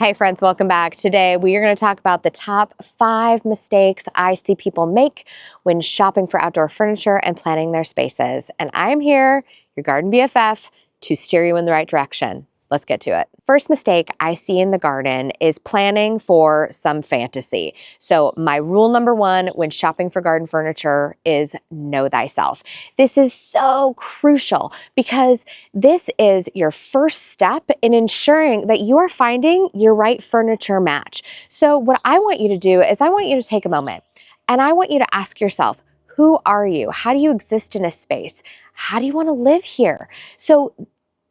Hey friends, welcome back. Today we are going to talk about the top 5 mistakes I see people make when shopping for outdoor furniture and planning their spaces. And I'm here, your garden BFF, to steer you in the right direction. Let's get to it. First mistake I see in the garden is planning for some fantasy. So my rule number 1 when shopping for garden furniture is know thyself. This is so crucial because this is your first step in ensuring that you are finding your right furniture match. So what I want you to do is I want you to take a moment and I want you to ask yourself, who are you? How do you exist in a space? How do you want to live here? So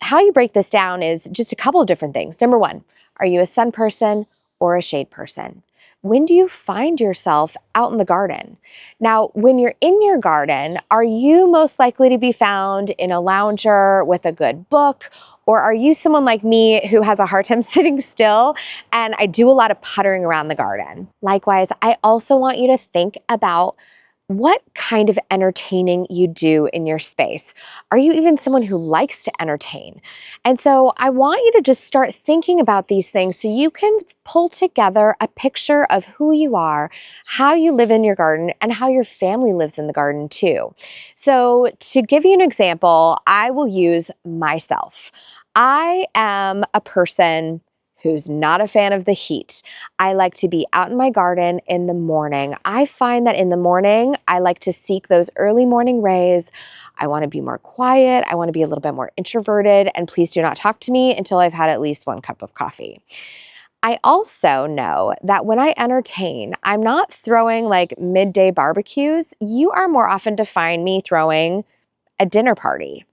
how you break this down is just a couple of different things. Number 1, are you a sun person or a shade person? When do you find yourself out in the garden? Now, when you're in your garden, are you most likely to be found in a lounger with a good book? Or are you someone like me who has a hard time sitting still and I do a lot of puttering around the garden? Likewise, I also want you to think about what kind of entertaining you do in your space. Are you even someone who likes to entertain? And so I want you to just start thinking about these things so you can pull together a picture of who you are, how you live in your garden, and how your family lives in the garden too. So to give you an example, I will use myself. I am a person who's not a fan of the heat. I like to be out in my garden in the morning. I find that in the morning, I like to seek those early morning rays. I want to be more quiet. I want to be a little bit more introverted. And please do not talk to me until I've had at least 1 cup of coffee. I also know that when I entertain, I'm not throwing like midday barbecues. You are more often to find me throwing a dinner party.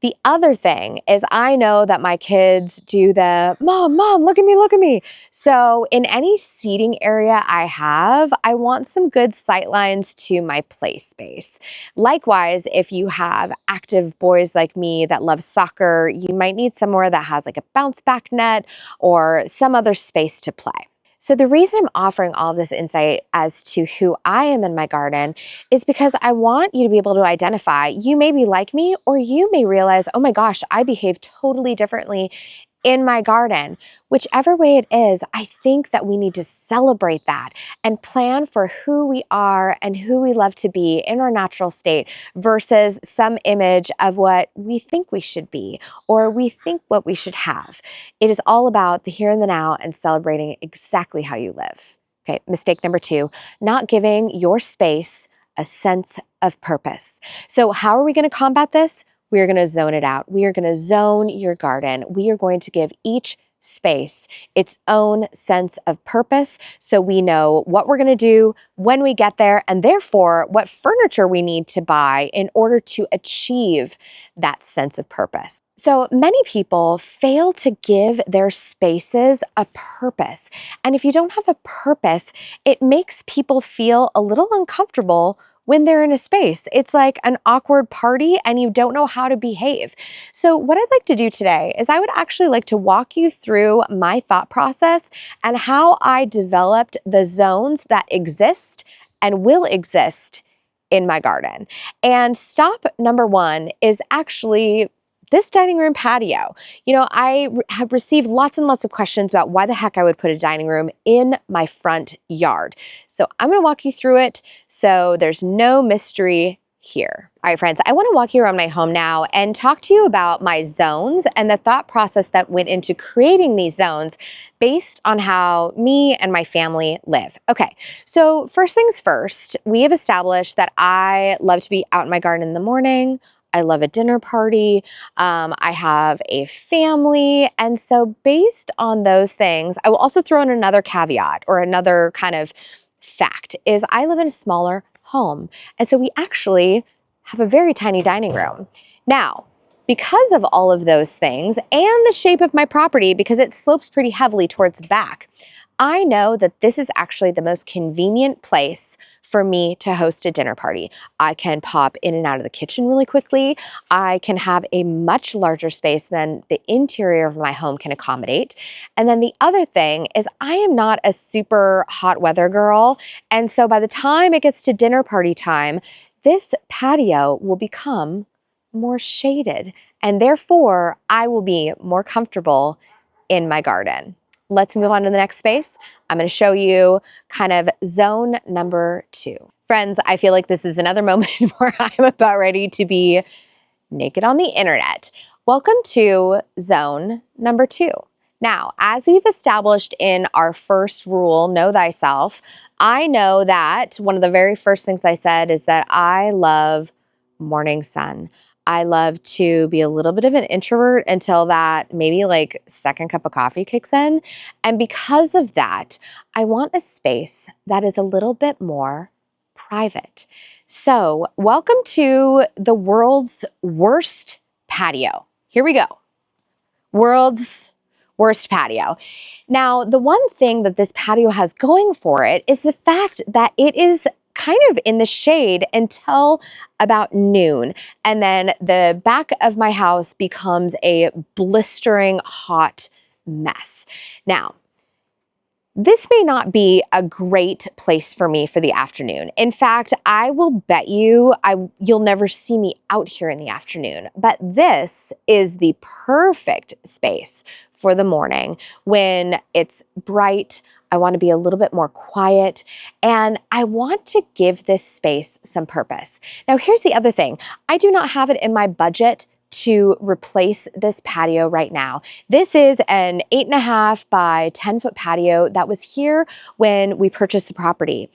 The other thing is I know that my kids do the, mom, look at me, look at me. So in any seating area I have, I want some good sight lines to my play space. Likewise, if you have active boys like me that love soccer, you might need somewhere that has like a bounce back net or some other space to play. So the reason I'm offering all of this insight as to who I am in my garden is because I want you to be able to identify, you may be like me, or you may realize, oh my gosh, I behave totally differently in my garden. Whichever way it is, I think that we need to celebrate that and plan for who we are and who we love to be in our natural state versus some image of what we think we should be or we think what we should have. It is all about the here and the now and celebrating exactly how you live. Okay, mistake number 2, not giving your space a sense of purpose. So how are we going to combat this? We are going to zone it out. We are going to zone your garden. We are going to give each space its own sense of purpose so we know what we're going to do when we get there and therefore what furniture we need to buy in order to achieve that sense of purpose. So many people fail to give their spaces a purpose. And if you don't have a purpose, it makes people feel a little uncomfortable when they're in a space. It's like an awkward party and you don't know how to behave. So what I'd like to do today is I would actually like to walk you through my thought process and how I developed the zones that exist and will exist in my garden. And stop number 1 is actually this dining room patio. You know, I have received lots and lots of questions about why the heck I would put a dining room in my front yard. So I'm going to walk you through it so there's no mystery here. All right, friends, I want to walk you around my home now and talk to you about my zones and the thought process that went into creating these zones based on how me and my family live. Okay, so first things first, we have established that I love to be out in my garden in the morning. I love a dinner party. I have a family. And so based on those things, I will also throw in another caveat or another kind of fact is I live in a smaller home. And so we actually have a very tiny dining room. Now, because of all of those things and the shape of my property, because it slopes pretty heavily towards the back, I know that this is actually the most convenient place for me to host a dinner party. I can pop in and out of the kitchen really quickly. I can have a much larger space than the interior of my home can accommodate. And then the other thing is I am not a super hot weather girl. And so by the time it gets to dinner party time, this patio will become more shaded. And therefore, I will be more comfortable in my garden. let's move on to the next space. I'm going to show you kind of zone number 2. Friends, I feel like this is another moment where I'm about ready to be naked on the internet. Welcome to zone number 2. Now, as we've established in our first rule, know thyself, I know that one of the very first things I said is that I love morning sun. I love to be a little bit of an introvert until that maybe like second cup of coffee kicks in. And because of that, I want a space that is a little bit more private. So, welcome to the world's worst patio. Here we go. World's worst patio. Now, the one thing that this patio has going for it is the fact that it is kind of in the shade until about noon. And then the back of my house becomes a blistering hot mess. Now, this may not be a great place for me for the afternoon. In fact, I will bet you'll never see me out here in the afternoon. But this is the perfect space for the morning when it's bright. I want to be a little bit more quiet, and I want to give this space some purpose. Now, here's the other thing. I do not have it in my budget to replace this patio right now. This is an 8.5 by 10-foot patio that was here when we purchased the property.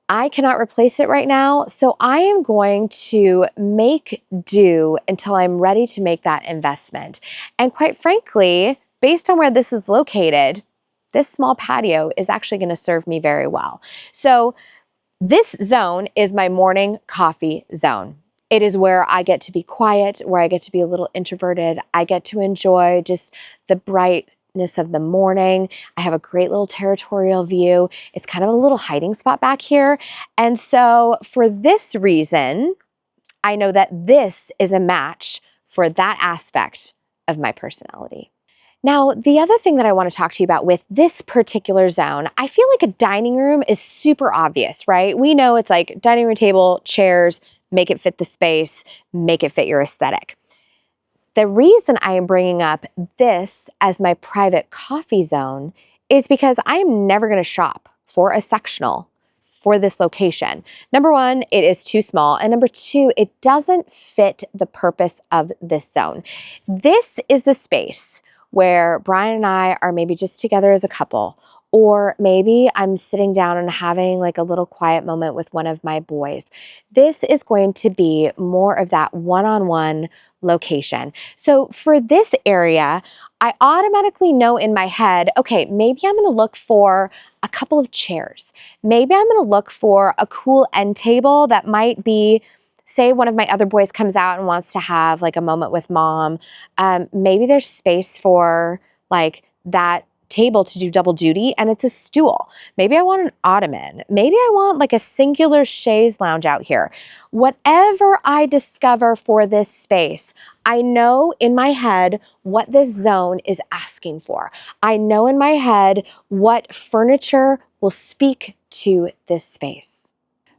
I cannot replace it right now, so I am going to make do until I'm ready to make that investment. And quite frankly, based on where this is located, this small patio is actually going to serve me very well. So this zone is my morning coffee zone. It is where I get to be quiet, where I get to be a little introverted. I get to enjoy just the brightness of the morning. I have a great little territorial view. It's kind of a little hiding spot back here. And so for this reason, I know that this is a match for that aspect of my personality. Now, the other thing that I want to talk to you about with this particular zone, I feel like a dining room is super obvious, right? We know it's like dining room table, chairs, make it fit the space, make it fit your aesthetic. The reason I am bringing up this as my private coffee zone is because I am never going to shop for a sectional for this location. Number one, it is too small. And number two, it doesn't fit the purpose of this zone. This is the space where Brian and I are maybe just together as a couple, or maybe I'm sitting down and having like a little quiet moment with one of my boys. This is going to be more of that one-on-one location. So for this area, I automatically know in my head, okay, maybe I'm going to look for a couple of chairs. Maybe I'm going to look for a cool end table that might be, say one of my other boys comes out and wants to have like a moment with mom. Maybe there's space for like that table to do double duty and it's a stool. Maybe I want an ottoman. Maybe I want like a singular chaise lounge out here. Whatever I discover for this space, I know in my head what this zone is asking for. I know in my head what furniture will speak to this space.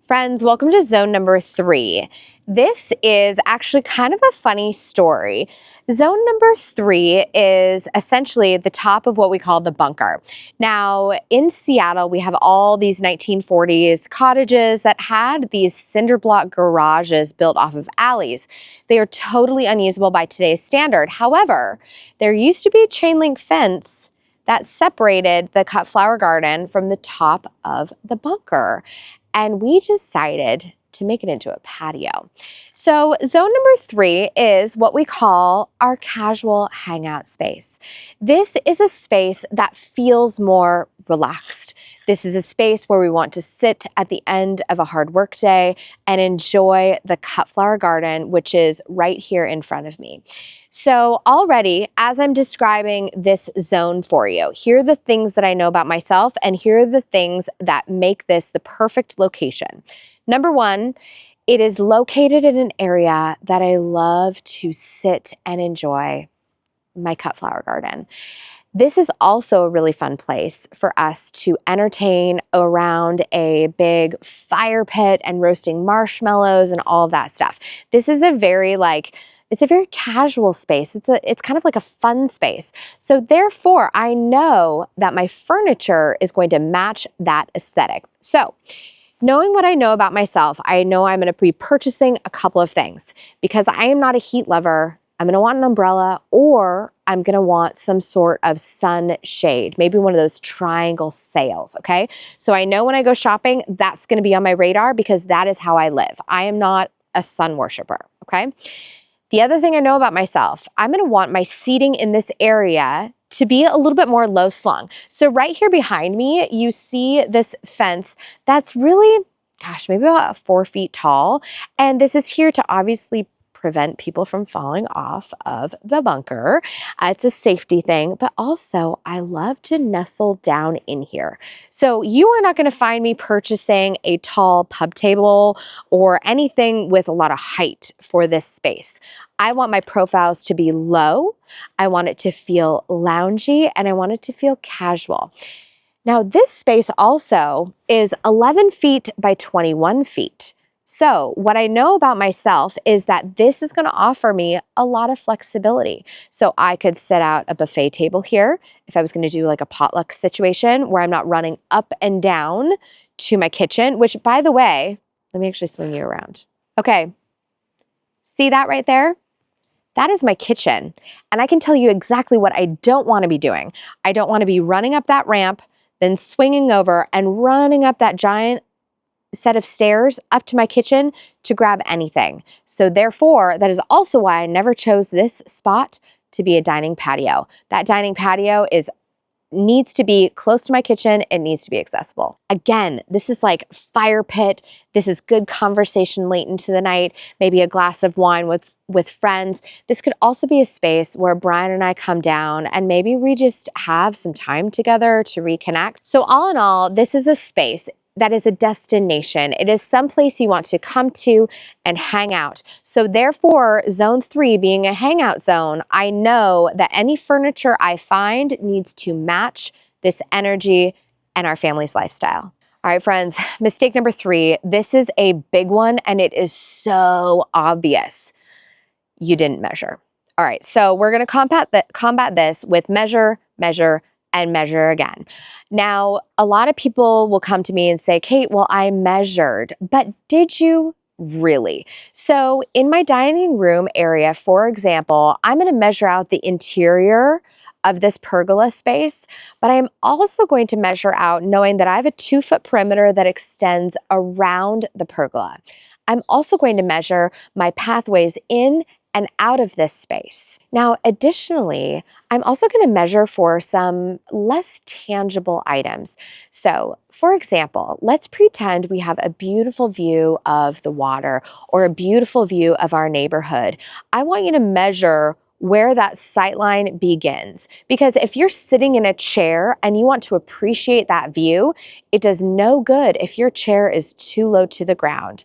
Friends, welcome to zone number 3. This is actually kind of a funny story. Zone number 3 is essentially the top of what we call the bunker. Now, in Seattle, we have all these 1940s cottages that had these cinder block garages built off of alleys. They are totally unusable by today's standard. However, there used to be a chain link fence that separated the cut flower garden from the top of the bunker. And we decided to make it into a patio. So zone number 3 is what we call our casual hangout space. This is a space that feels more relaxed. This is a space where we want to sit at the end of a hard work day and enjoy the cut flower garden, which is right here in front of me. So already, as I'm describing this zone for you, here are the things that I know about myself, and here are the things that make this the perfect location. Number one, it is located in an area that I love to sit and enjoy my cut flower garden. This is also a really fun place for us to entertain around a big fire pit and roasting marshmallows and all of that stuff. This is a very like It's a very casual space. It's kind of like a fun space. So therefore, I know that my furniture is going to match that aesthetic. So knowing what I know about myself, I know I'm going to be purchasing a couple of things because I am not a heat lover. I'm going to want an umbrella, or I'm going to want some sort of sun shade, maybe one of those triangle sails, okay? So I know when I go shopping, that's going to be on my radar because that is how I live. I am not a sun worshiper, okay? The other thing I know about myself, I'm going to want my seating in this area to be a little bit more low slung. So right here behind me, you see this fence that's really, gosh, maybe about 4 feet tall. And this is here to obviously prevent people from falling off of the bunker. It's a safety thing, but also I love to nestle down in here. So you are not going to find me purchasing a tall pub table or anything with a lot of height for this space. I want my profiles to be low. I want it to feel loungy, and I want it to feel casual. Now, this space also is 11 feet by 21 feet. So what I know about myself is that this is going to offer me a lot of flexibility. So I could set out a buffet table here if I was going to do like a potluck situation where I'm not running up and down to my kitchen, which, by the way, let me actually swing you around. Okay, see that right there? That is my kitchen. And I can tell you exactly what I don't want to be doing. I don't want to be running up that ramp, then swinging over and running up that giant set of stairs up to my kitchen to grab anything. So therefore, that is also why I never chose this spot to be a dining patio. That dining patio needs to be close to my kitchen. It needs to be accessible. Again, this is like fire pit. This is good conversation late into the night, maybe a glass of wine with friends. This could also be a space where Brian and I come down and maybe we just have some time together to reconnect. So all in all, this is a space that is a destination. It is someplace you want to come to and hang out. So therefore, zone 3 being a hangout zone, I know that any furniture I find needs to match this energy and our family's lifestyle. All right, friends, mistake number 3. This is a big one and it is so obvious. You didn't measure. All right, so we're going to combat this with measure, measure, and measure again. Now, a lot of people will come to me and say, Kate, well, I measured, but did you really? So in my dining room area, for example, I'm going to measure out the interior of this pergola space, but I'm also going to measure out knowing that I have a 2-foot perimeter that extends around the pergola. I'm also going to measure my pathways in and out of this space. Now, additionally, I'm also going to measure for some less tangible items. So, for example, let's pretend we have a beautiful view of the water or a beautiful view of our neighborhood. I want you to measure where that sight line begins. Because if you're sitting in a chair and you want to appreciate that view, it does no good if your chair is too low to the ground.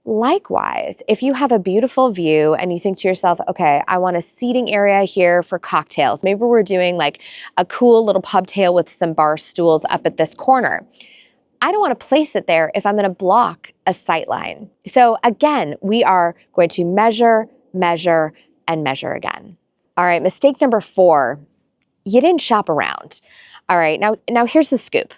Likewise, if you have a beautiful view and you think to yourself, okay, I want a seating area here for cocktails. Maybe we're doing like a cool little pub tail with some bar stools up at this corner. I don't want to place it there if I'm going to block a sight line. So again, we are going to measure, measure, and measure again. All right, mistake number 4, you didn't shop around. All right, now here's the scoop.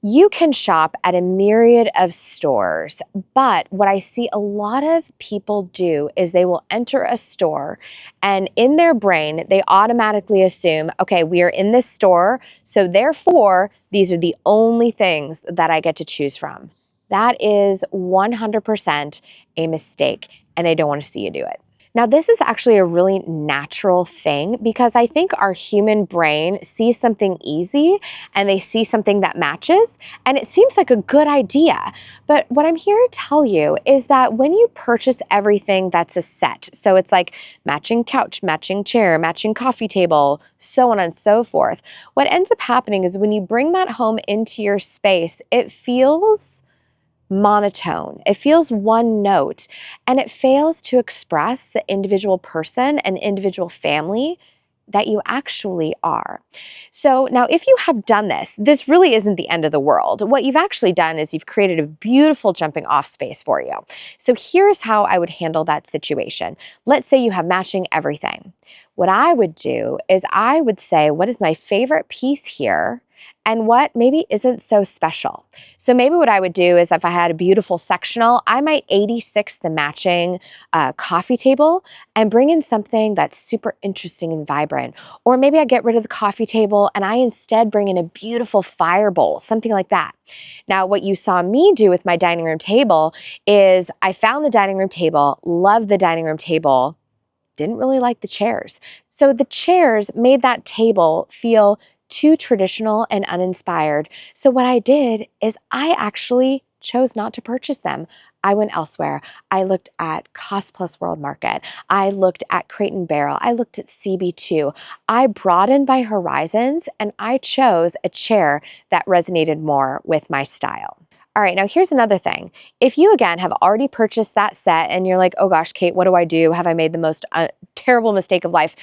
You can shop at a myriad of stores, but what I see a lot of people do is they will enter a store and in their brain, they automatically assume, okay, we are in this store, so therefore, these are the only things that I get to choose from. That is 100% a mistake, and I don't want to see you do it. Now, this is actually a really natural thing because I think our human brain sees something easy and they see something that matches, and it seems like a good idea. But what I'm here to tell you is that when you purchase everything that's a set, so it's like matching couch, matching chair, matching coffee table, so on and so forth, what ends up happening is when you bring that home into your space, it feels monotone. It feels one note, and it fails to express the individual person and individual family that you actually are. So now if you have done this really isn't the end of the world. What you've actually done is you've created a beautiful jumping off space for you. So here's how I would handle that situation. Let's say you have matching everything. What I would do is I would say, what is my favorite piece here? And what maybe isn't so special. So maybe what I would do is if I had a beautiful sectional, I might 86 the matching coffee table and bring in something that's super interesting and vibrant. Or maybe I get rid of the coffee table and I instead bring in a beautiful fire bowl, something like that. Now, what you saw me do with my dining room table is I found the dining room table, loved the dining room table, didn't really like the chairs. So the chairs made that table feel too traditional and uninspired. So what I did is I actually chose not to purchase them. I went elsewhere. I looked at Cost Plus World Market. I looked at Crate and Barrel. I looked at CB2. I broadened my horizons and I chose a chair that resonated more with my style. All right, now here's another thing. If you, again, have already purchased that set and you're like, oh gosh, Kate, what do I do? Have I made the most terrible mistake of life?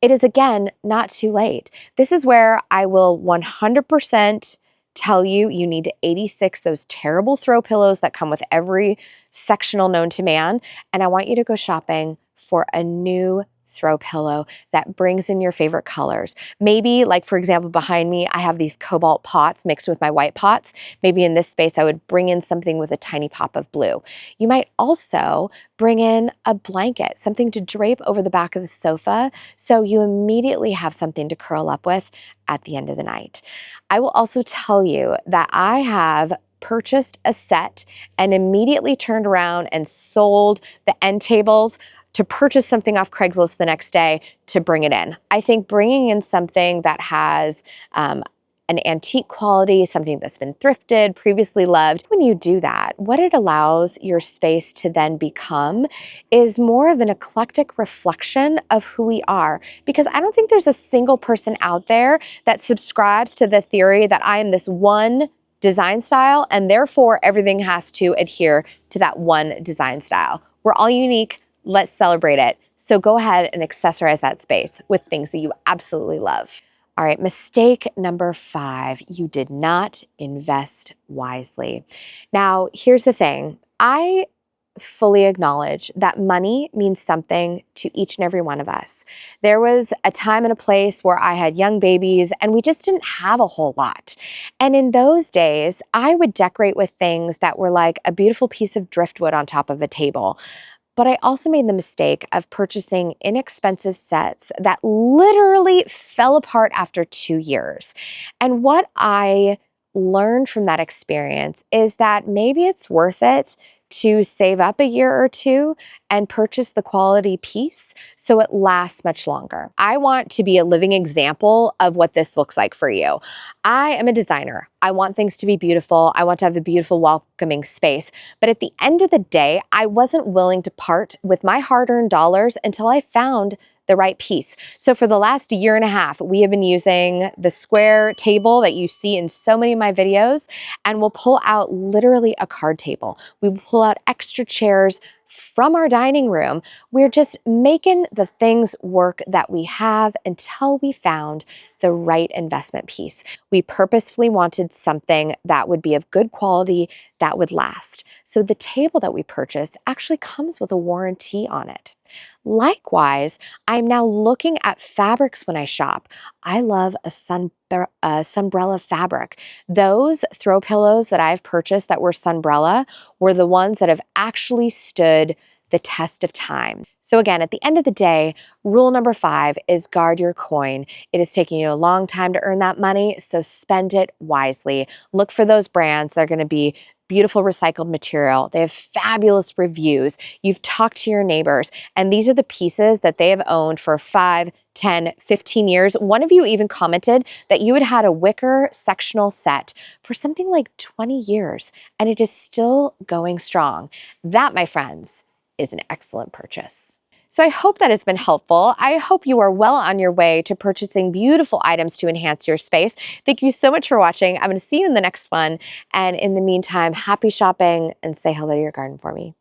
It is, again, not too late. This is where I will 100% tell you you need to 86 those terrible throw pillows that come with every sectional known to man. And I want you to go shopping for a new throw pillow that brings in your favorite colors. Maybe, like for example, behind me, I have these cobalt pots mixed with my white pots. Maybe in this space, I would bring in something with a tiny pop of blue. You might also bring in a blanket, something to drape over the back of the sofa, so you immediately have something to curl up with at the end of the night. I will also tell you that I have purchased a set and immediately turned around and sold the end tables to purchase something off Craigslist the next day to bring it in. I think bringing in something that has an antique quality, something that's been thrifted, previously loved. When you do that, what it allows your space to then become is more of an eclectic reflection of who we are. Because I don't think there's a single person out there that subscribes to the theory that I am this one design style and therefore everything has to adhere to that one design style. We're all unique. Let's celebrate it. So go ahead and accessorize that space with things that you absolutely love. All right, mistake number 5, you did not invest wisely. Now, here's the thing. I fully acknowledge that money means something to each and every one of us. There was a time and a place where I had young babies and we just didn't have a whole lot. And in those days, I would decorate with things that were like a beautiful piece of driftwood on top of a table. But I also made the mistake of purchasing inexpensive sets that literally fell apart after 2 years. And what I learned from that experience is that maybe it's worth it to save up a year or two and purchase the quality piece so it lasts much longer. I want to be a living example of what this looks like for you. I am a designer. I want things to be beautiful. I want to have a beautiful, welcoming space. But at the end of the day, I wasn't willing to part with my hard-earned dollars until I found the right piece. So for the last year and a half, we have been using the square table that you see in so many of my videos, and we'll pull out literally a card table. We will pull out extra chairs from our dining room. We're just making the things work that we have until we found the right investment piece. We purposefully wanted something that would be of good quality, that would last. So the table that we purchased actually comes with a warranty on it. Likewise, I'm now looking at fabrics when I shop. I love a Sunbrella fabric. Those throw pillows that I've purchased that were Sunbrella were the ones that have actually stood the test of time. So again, at the end of the day, rule number 5 is guard your coin. It is taking you a long time to earn that money, so spend it wisely. Look for those brands that are going to be beautiful recycled material. They have fabulous reviews. You've talked to your neighbors, and these are the pieces that they have owned for 5, 10, 15 years. One of you even commented that you had had a wicker sectional set for something like 20 years, and it is still going strong. That, my friends, is an excellent purchase. So I hope that has been helpful. I hope you are well on your way to purchasing beautiful items to enhance your space. Thank you so much for watching. I'm going to see you in the next one. And in the meantime, happy shopping and say hello to your garden for me.